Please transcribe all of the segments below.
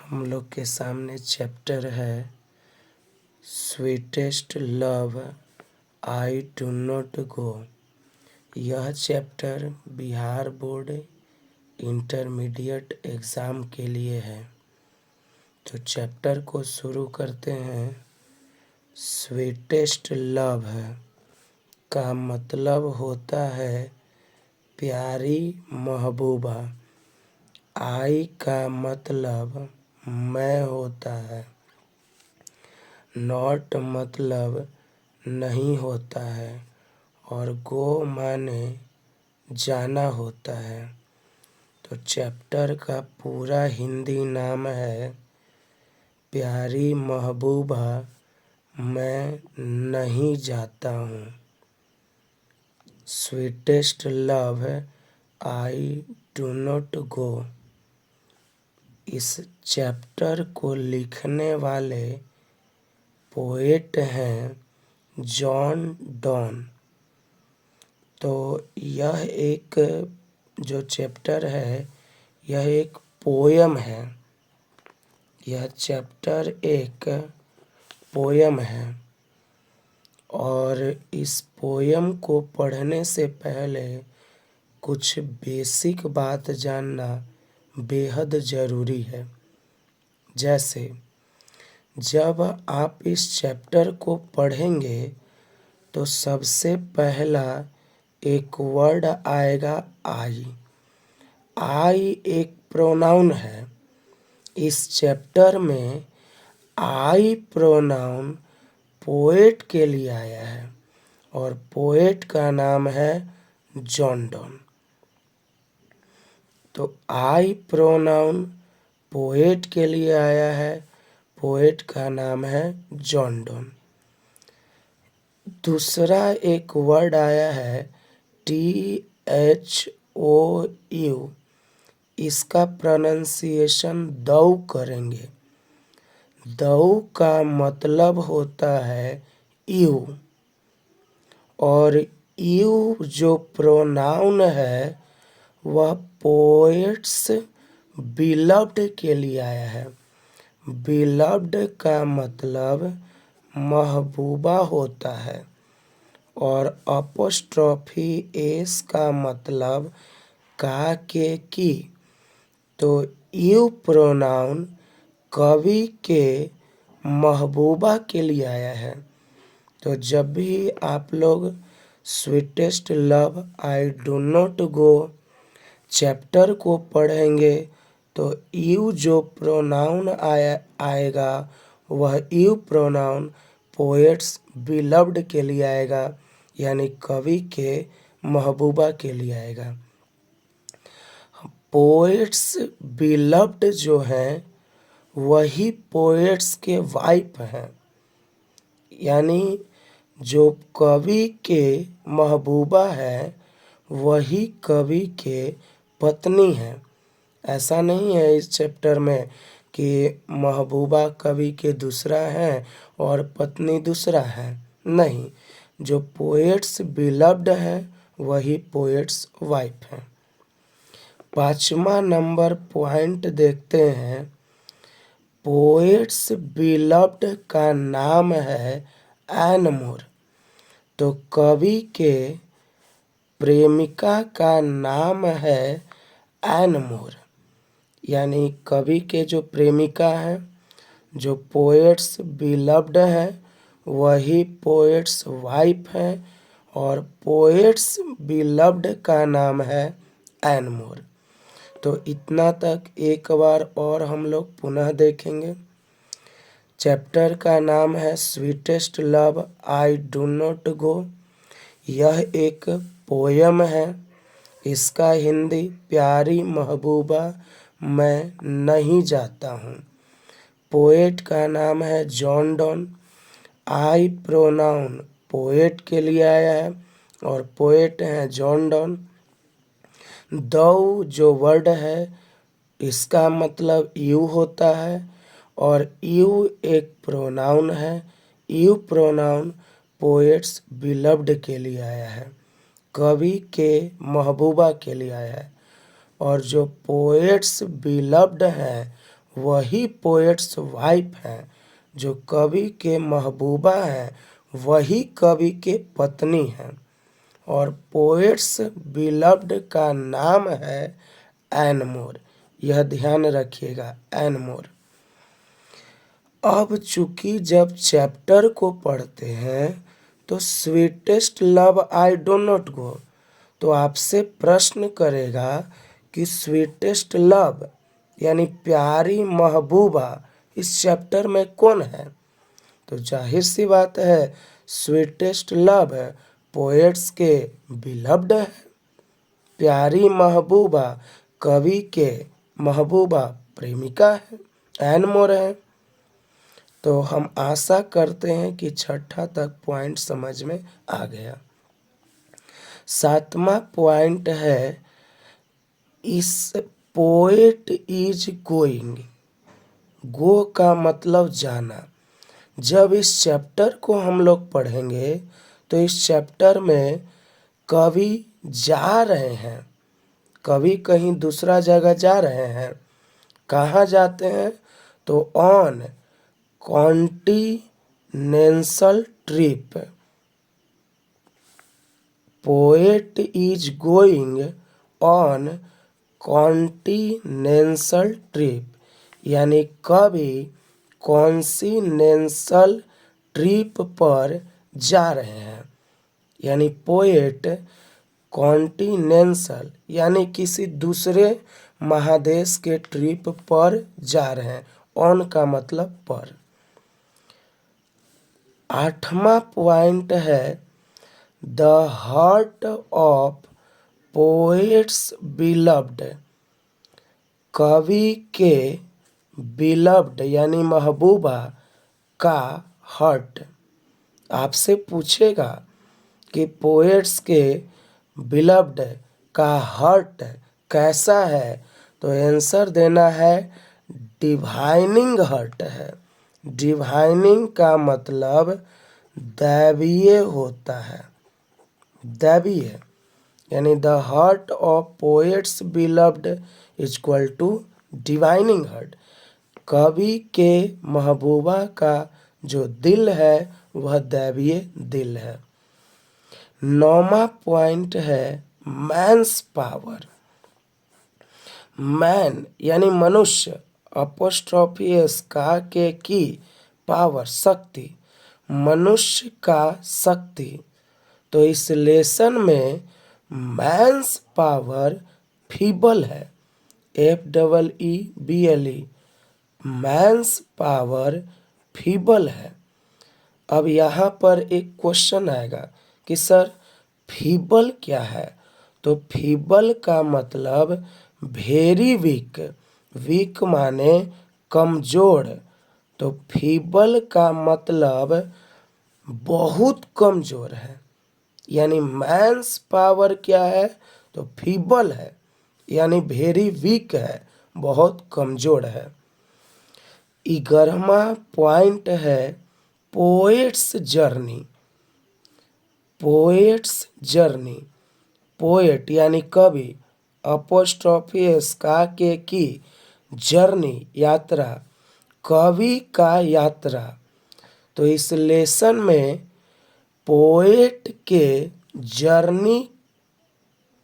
हम लोग के सामने चैप्टर है sweetest love I do not go. यह chapter Bihar board intermediate exam के लिए है। तो चैप्टर को शुरू करते हैं। स्वीटेस्ट लव का मतलब होता है प्यारी महबूबा। आई का मतलब मैं होता है। नॉट मतलब नहीं होता है और गो माने जाना होता है। तो चैप्टर का पूरा हिंदी नाम है प्यारी महबूबा मैं नहीं जाता हूँ। Sweetest love I do not गो। इस चैप्टर को लिखने वाले पोएट हैं जॉन डॉन। तो यह एक जो चैप्टर है यह एक पोयम है। यह चैप्टर एक पोयम है और इस पोयम को पढ़ने से पहले कुछ बेसिक बात जानना बेहद ज़रूरी है। जैसे जब आप इस चैप्टर को पढ़ेंगे तो सबसे पहला एक वर्ड आएगा आई। आई एक प्रोनाउन है। इस चैप्टर में आई प्रोनाउन पोएट के लिए आया है और पोएट का नाम है जॉन डॉन। तो आई प्रोनाउन पोएट के लिए आया है। पोएट का नाम है जॉन डॉन। दूसरा एक वर्ड आया है THOU। इसका प्रोनाउंसिएशन दऊ करेंगे। दऊ का मतलब होता है यू और यू जो प्रोनाउन है वह पोएट्स बिलव्ड के लिए आया है। बिलव्ड का मतलब महबूबा होता है और अपोस्ट्रोफी एस का मतलब का के की। तो यू प्रोनाउन कवि के महबूबा के लिए आया है। तो जब भी आप लोग sweetest love I do not go chapter को पढ़ेंगे तो यू जो प्रोनाउन आएगा वह यू प्रोनाउन पोएट्स बिलव्ड के लिए आएगा, यानी कवि के महबूबा के लिए आएगा। पोएट्स बिलव्ड जो हैं वही पोएट्स के वाइफ हैं, यानी जो कवि के महबूबा है वही कवि के पत्नी है। ऐसा नहीं है इस चैप्टर में कि महबूबा कवि के दूसरा है और पत्नी दूसरा है। नहीं, जो पोएट्स बिलव्ड है वही पोएट्स वाइफ है। 5वां नंबर पॉइंट देखते हैं। पोएट्स बिलव्ड का नाम है एन मोर। तो कवि के प्रेमिका का नाम है एन मोर, यानी कवि के जो प्रेमिका है जो पोएट्स बिलव्ड है वही पोएट्स वाइफ है और पोएट्स बिलव्ड का नाम है एन मोर। तो इतना तक एक बार और हम लोग पुनः देखेंगे। चैप्टर का नाम है sweetest love I do not go. यह एक पोयम है। इसका हिंदी प्यारी महबूबा मैं नहीं जाता हूँ। पोएट का नाम है जॉन डॉन। आई प्रोनाउन पोएट के लिए आया है और पोएट हैं जॉन डॉन। दऊ जो वर्ड है इसका मतलब यू होता है और यू एक प्रोनाउन है। यू प्रोनाउन पोएट्स बिलव्ड के लिए आया है, कवि के महबूबा के लिए आया है। और जो पोएट्स बिलव्ड हैं वही पोएट्स वाइफ हैं। जो कवि के महबूबा हैं वही कवि के पत्नी हैं। और पोएट्स बिलव्ड का नाम है एन मोर। यह ध्यान रखिएगा, एन मोर। अब चूंकि जब चैप्टर को पढ़ते हैं तो sweetest love I do not go, तो आपसे प्रश्न करेगा कि स्वीटेस्ट लव यानी प्यारी महबूबा इस चैप्टर में कौन है। तो जाहिर सी बात है स्वीटेस्ट लव पोएट्स के बिलव्ड है। प्यारी महबूबा कवि के महबूबा प्रेमिका है, एन मोर है। तो हम आशा करते हैं कि छठा तक पॉइंट समझ में आ गया। सातवां पॉइंट है इस पोएट इज गोइंग। गो का मतलब जाना। जब इस चैप्टर को हम लोग पढ़ेंगे तो इस चैप्टर में कवि जा रहे हैं, कवि कहीं दूसरा जगह जा रहे हैं। कहाँ जाते हैं? तो on continental trip. Poet is going on continental trip, यानी कवि कॉन्टिनेंटल ट्रिप पर जा रहे हैं। यानी पोएट कॉन्टिनेंटल यानी किसी दूसरे महादेश के ट्रिप पर जा रहे हैं। ऑन का मतलब पर। आठवां पॉइंट है the heart of poets beloved. कवि के बिलव्ड यानी महबूबा का हार्ट। आपसे पूछेगा कि पोएट्स के बिलव्ड का हार्ट कैसा है, तो आंसर देना है डिवाइनिंग हार्ट है। डिवाइनिंग का मतलब दैवीय होता है, दैवीय। यानी the heart of poets beloved is equal to divining heart. कवि के महबूबा का जो दिल है वह दैवीय दिल है। नौवां पॉइंट है मैन्स पावर। मैन यानी मनुष्य, अपोस्ट्रोफी एस का के की पावर शक्ति, मनुष्य का शक्ति। तो इस लेसन में मैन्स पावर फीबल है, FEEBLE। मैन्स पावर फीबल है। अब यहाँ पर एक क्वेश्चन आएगा कि सर फीबल क्या है? तो फीबल का मतलब वेरी वीक। वीक माने कमजोर। तो फीबल का मतलब बहुत कमजोर है। यानी मैन्स पावर क्या है? तो फीबल है, यानी वेरी वीक है, बहुत कमजोर है। 11वां पॉइंट है poets journey. Poets journey, poet यानी कवि, अपोस्ट्रोफी एस का के की जर्नी यात्रा, कवि का यात्रा। तो इस लेसन में पोएट के जर्नी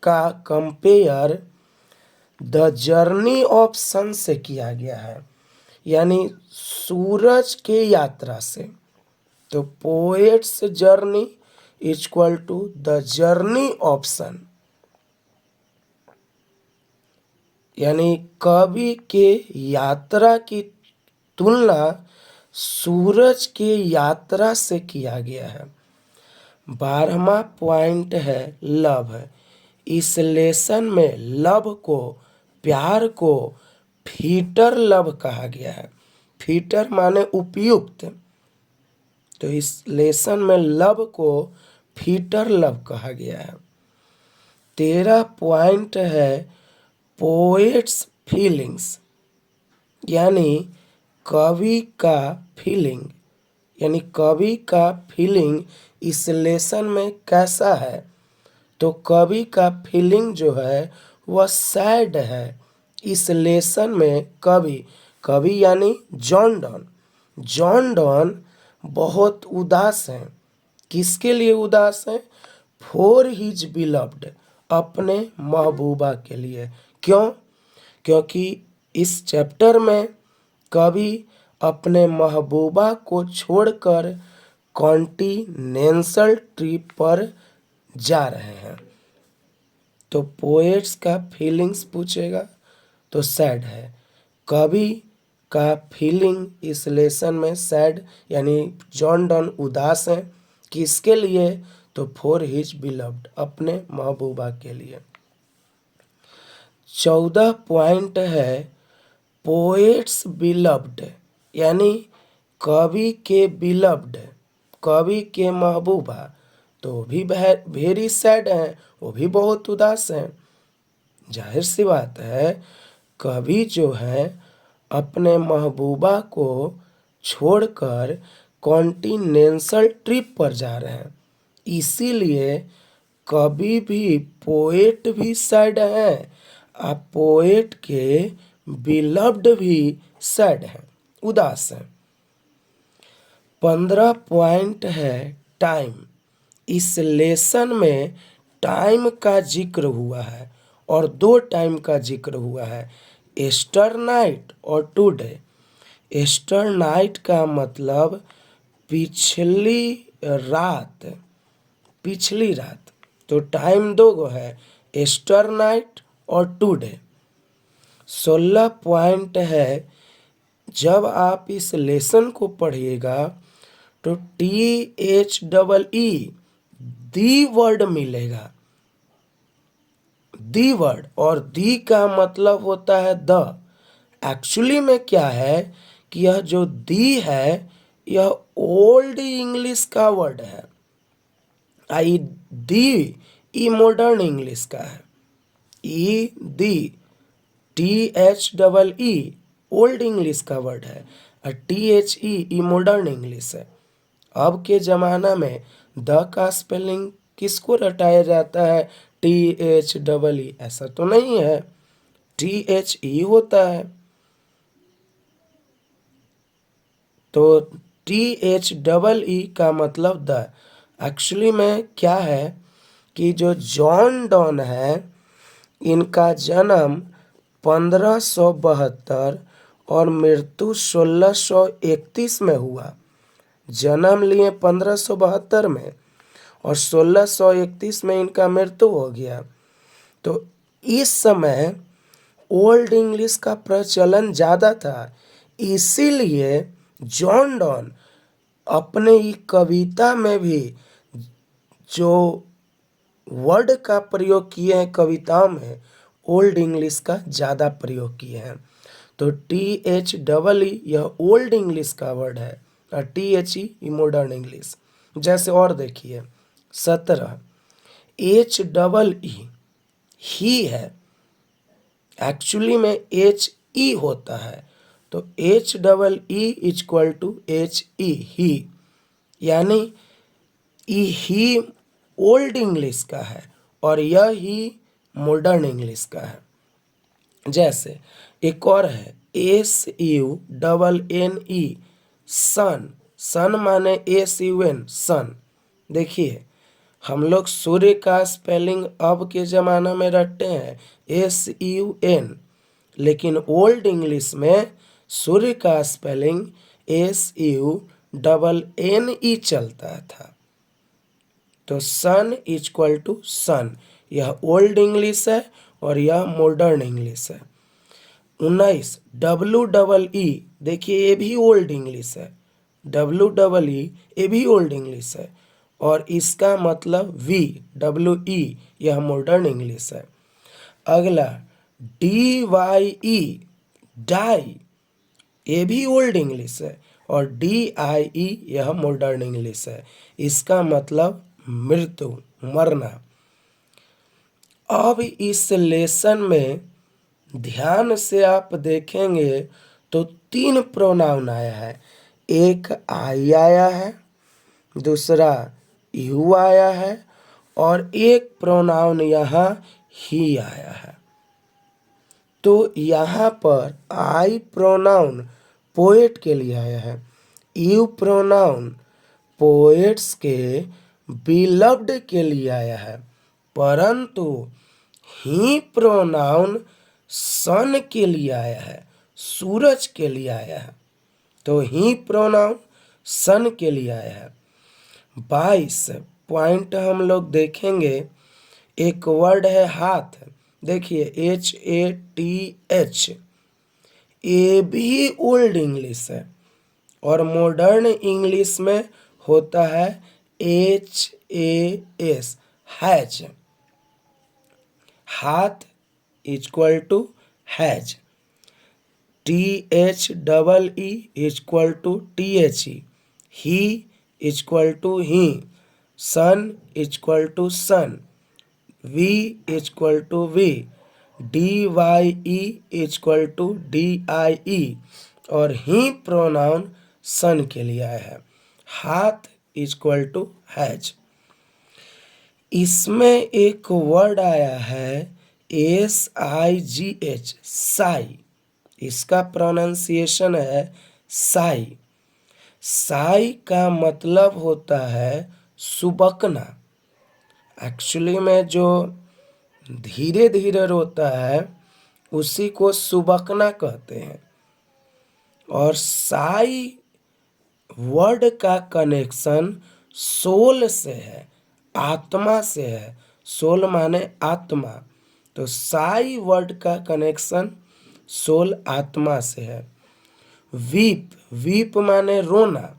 का कंपेयर द जर्नी ऑफ सन से किया गया है, यानी सूरज के यात्रा से। तो poets journey is equal to the journey of sun. यानी कवि के यात्रा की तुलना सूरज के यात्रा से किया गया है। 12वां पॉइंट है लव। इस लेसन में लव को, प्यार को फीटर लव कहा गया है। फीटर माने उपयुक्त। तो इस लेसन में लव को फीटर लव कहा गया है। 13 पॉइंट है पोएट्स फीलिंग्स, यानी कवि का फीलिंग। यानी कवि का फीलिंग इस लेसन में कैसा है? तो कवि का फीलिंग जो है वह सैड है। इस लेसन में कवि कवि यानी जॉन डॉन। जॉन डॉन बहुत उदास हैं। किसके लिए उदास हैं? फॉर हिज बिलव्ड, अपने महबूबा के लिए। क्यों? क्योंकि इस चैप्टर में कवि अपने महबूबा को छोड़कर कॉन्टिनेंटल ट्रिप पर जा रहे हैं। तो पोएट्स का फीलिंग्स पूछेगा तो सैड है। कवि का फीलिंग इस लेसन में सैड, यानी जॉन डॉन उदास हैं। किसके लिए? तो फॉर हिज बिलव्ड, अपने महबूबा के लिए। 14 पॉइंट है पोएट्स बिलव्ड, यानी कवि के बिलव्ड, कवि के महबूबा तो भी वेरी सैड हैं, वो भी बहुत उदास हैं। जाहिर सी बात है, कवि जो है अपने महबूबा को छोड़कर कॉन्टिनेंटल ट्रिप पर जा रहे हैं, इसीलिए कवि भी, पोएट भी सैड हैं और पोएट के बिलव्ड भी सैड हैं, उदास हैं। 15 पॉइंट है टाइम। इस लेसन में टाइम का जिक्र हुआ है और 2 टाइम का जिक्र हुआ है, एस्टर नाइट और टुडे। एस्टर नाइट का मतलब पिछली रात, पिछली रात। तो टाइम 2 गो है, एस्टर नाइट और टुडे। 16 पॉइंट है, जब आप इस लेसन को पढ़िएगा तो THEE दी वर्ड मिलेगा, दी वर्ड, और दी का मतलब होता है द। एक्चुअली में क्या है कि यह जो दी है यह ओल्ड इंग्लिश का वर्ड है, आई दी ई मॉडर्न इंग्लिश का है। ई दी THEE ओल्ड इंग्लिश का वर्ड है और THE ई मॉडर्न इंग्लिश है। अब के ज़माना में द का स्पेलिंग किसको रटाया जाता है? THEE, ऐसा तो नहीं है, THE होता है। तो THEE का मतलब द। एक्चुअली में क्या है कि जो जॉन डॉन है, इनका जन्म 1572 और मृत्यु 1631 में हुआ। जन्म लिए 1572 में और 1631 में इनका मृत्यु हो गया। तो इस समय ओल्ड इंग्लिश का प्रचलन ज़्यादा था, इसीलिए जॉन डॉन अपने ही कविता में भी जो वर्ड का प्रयोग किए हैं कविताओं में, ओल्ड इंग्लिश का ज़्यादा प्रयोग किए हैं। तो THEE यह ओल्ड इंग्लिश का वर्ड है और THE मॉडर्न इंग्लिश। जैसे और देखिए 17 HEE ही है, एक्चुअली में HE होता है, तो HEE इक्वल टू HE ही, यानी ही ओल्ड इंग्लिश का है और यह ही मॉडर्न इंग्लिश का है। जैसे एक और है SUNNE सन। सन माने SUN सन। देखिए हम लोग सूर्य का स्पेलिंग अब के ज़माना में रटते हैं SUN, लेकिन ओल्ड इंग्लिश में सूर्य का स्पेलिंग SUNNE चलता था। तो सन इक्वल टू सन, यह ओल्ड इंग्लिश है और यह मॉडर्न इंग्लिश है। 19 WEE, देखिए ये भी ओल्ड इंग्लिश है, WEE ये भी ओल्ड इंग्लिश है और इसका मतलब WE यह मॉडर्न इंग्लिश है। अगला DYE डाई, ये भी ओल्ड इंग्लिश है और DIE यह मॉडर्न इंग्लिश है, इसका मतलब मृत्यु, मरना। अब इस लेसन में ध्यान से आप देखेंगे तो 3 प्रोनाउन आया है। एक आई आया है, दूसरा यू आया है और एक प्रोनाउन यहाँ ही आया है। तो यहाँ पर आई प्रोनाउन पोएट के लिए आया है, यू प्रोनाउन पोएट्स के बिलव्ड के लिए आया है, परंतु ही प्रोनाउन सन के लिए आया है, सूरज के लिए आया है। तो ही प्रोनाउन सन के लिए आया है। 22 पॉइंट हम लोग देखेंगे। एक वर्ड है हाथ, देखिए HATH, ये भी ओल्ड इंग्लिश है और मॉडर्न इंग्लिश में होता है HAS, हैज। हाथ equal to has, THEE equal to THE, he equal to he, sun equal to son, V equal to V, DYE equal to DIE, और ही प्रोनाउन सन के लिए आया है। हाथ इक्वल टू हैज। इसमें एक वर्ड आया है SIGH, साई। इसका प्रोनाउंसिएशन है साई। साई का मतलब होता है सुबकना। एक्चुअली में जो धीरे धीरे रोता है उसी को सुबकना कहते हैं। और साई वर्ड का कनेक्शन सोल से है, आत्मा से है। सोल माने आत्मा, तो साई वर्ड का कनेक्शन सोल आत्मा से है। वीप, वीप माने रोना।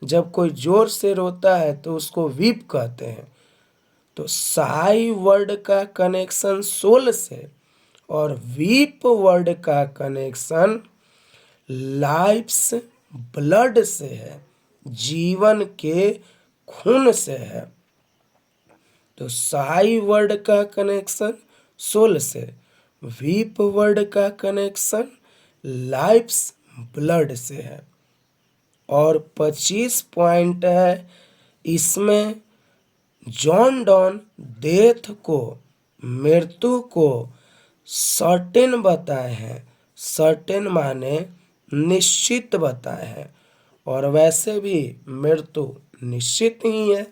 जब कोई जोर से रोता है तो उसको वीप कहते हैं। तो साई वर्ड का कनेक्शन सोल से और वीप वर्ड का कनेक्शन लाइफ्स ब्लड से है, जीवन के खून से है। तो साई वर्ड का कनेक्शन सोल से, वीप वर्ड का कनेक्शन लाइफ्स ब्लड से है। और 25 पॉइंट है इसमें। जॉन डॉन डेथ को, मृत्यु को सर्टेन बताए हैं। सर्टेन माने निश्चित बताए हैं, और वैसे भी मृत्यु निश्चित ही है।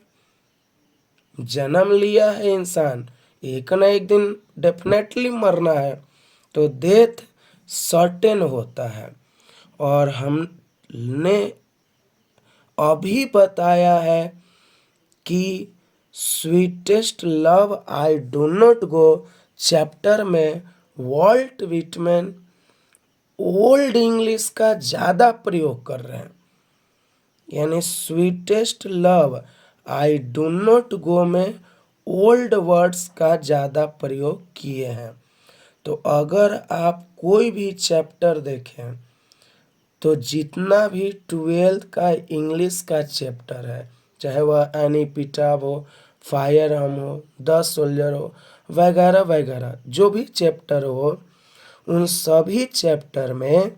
जन्म लिया है इंसान, एक ना एक दिन डेफिनेटली मरना है, तो डेथ सर्टेन होता है। और हमने अभी बताया है कि sweetest love I do not go chapter में वॉल्ट विटमैन ओल्ड इंग्लिश का ज़्यादा प्रयोग कर रहे हैं। यानी sweetest love I do not गो में ओल्ड वर्ड्स का ज़्यादा प्रयोग किए हैं। तो अगर आप कोई भी चैप्टर देखें तो जितना भी 12th का इंग्लिश का चैप्टर है, चाहे वह एनी पिटाब हो, फायर हम हो, द सोल्जर हो, वगैरह वगैरह, जो भी चैप्टर हो, उन सभी चैप्टर में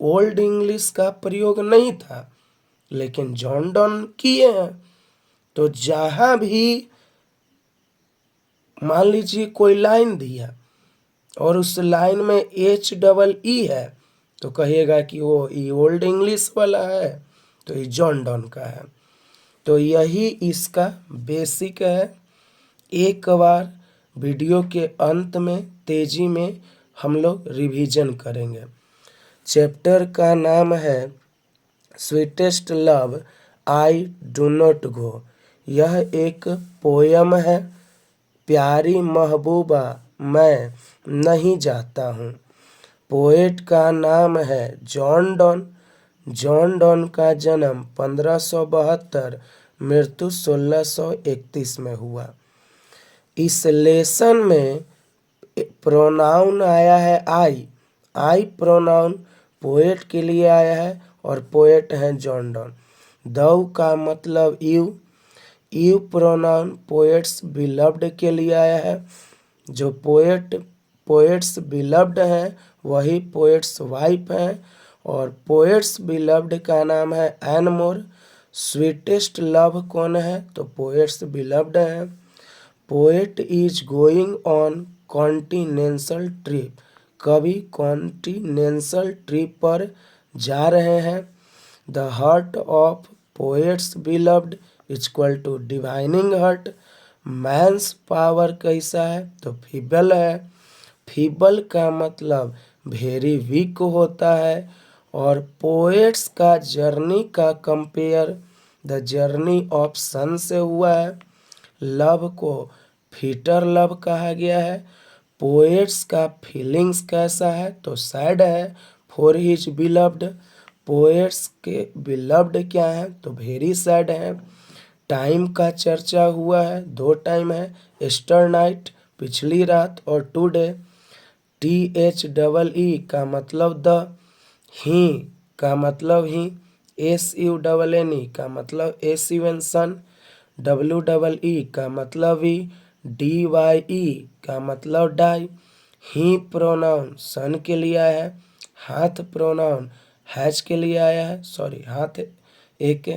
ओल्ड इंग्लिश का प्रयोग नहीं था, लेकिन जॉन डॉन किए हैं। तो जहाँ भी मान लीजिए कोई लाइन दिया और उस लाइन में HEE है, तो कहिएगा कि वो ये ओल्ड इंग्लिश वाला है, तो ये जॉन डॉन का है। तो यही इसका बेसिक है। एक बार वीडियो के अंत में तेजी में हम लोग रिवीजन करेंगे। चैप्टर का नाम है sweetest love I do not go. यह एक पोयम है। प्यारी महबूबा मैं नहीं जाता हूँ। पोएट का नाम है जॉन डॉन। जॉन डॉन का जन्म 1572, मृत्यु 1631 में हुआ। इस लेसन में प्रोनाउन आया है आई। आई प्रोनाउन पोएट के लिए आया है और पोएट हैं जॉन डॉन। दव का मतलब you. You pronoun poets beloved के लिए आया है। जो पोएट्स बिलव्ड हैं वही पोएट्स वाइफ हैं, और पोएट्स बिलव्ड का नाम है एन मोर। स्वीटेस्ट लव कौन है, तो पोएट्स बिलव्ड हैं। Poet is going on continental trip. कवि कॉन्टिनेंटल ट्रिप पर जा रहे हैं। The heart of poets beloved equal to divining heart. Man's power कैसा है तो फीबल है। फीबल का मतलब वेरी वीक होता है। और पोएट्स का जर्नी का कंपेयर द जर्नी ऑफ सन से हुआ है। लव को फीटर लव कहा गया है। पोएट्स का फीलिंग्स कैसा है तो सैड है फॉर हिज बिलव्ड। पोएट्स के बिलव्ड क्या है तो वेरी सैड है। टाइम का चर्चा हुआ है, दो टाइम है, एस्टर नाइट पिछली रात और टुडे। THEE का मतलब द, ही का मतलब ही, SUNNE का मतलब एसिवेंसन, WEE का मतलब वी, DYE का मतलब डाई। ही प्रोनाउन सन के लिए आया है। हाथ प्रोनाउन हैज के लिए आया है। सॉरी, हाथ एक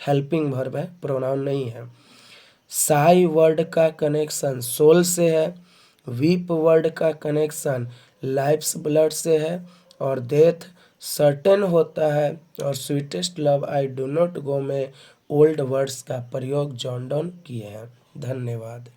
हेल्पिंग वर्ब है, प्रोनाउन नहीं है। साई वर्ड का कनेक्शन सोल से है। वीप वर्ड का कनेक्शन लाइफ्स ब्लड से है। और डेथ सर्टेन होता है। और sweetest love I do not गो में ओल्ड वर्ड्स का प्रयोग जॉन डॉन किए हैं। धन्यवाद।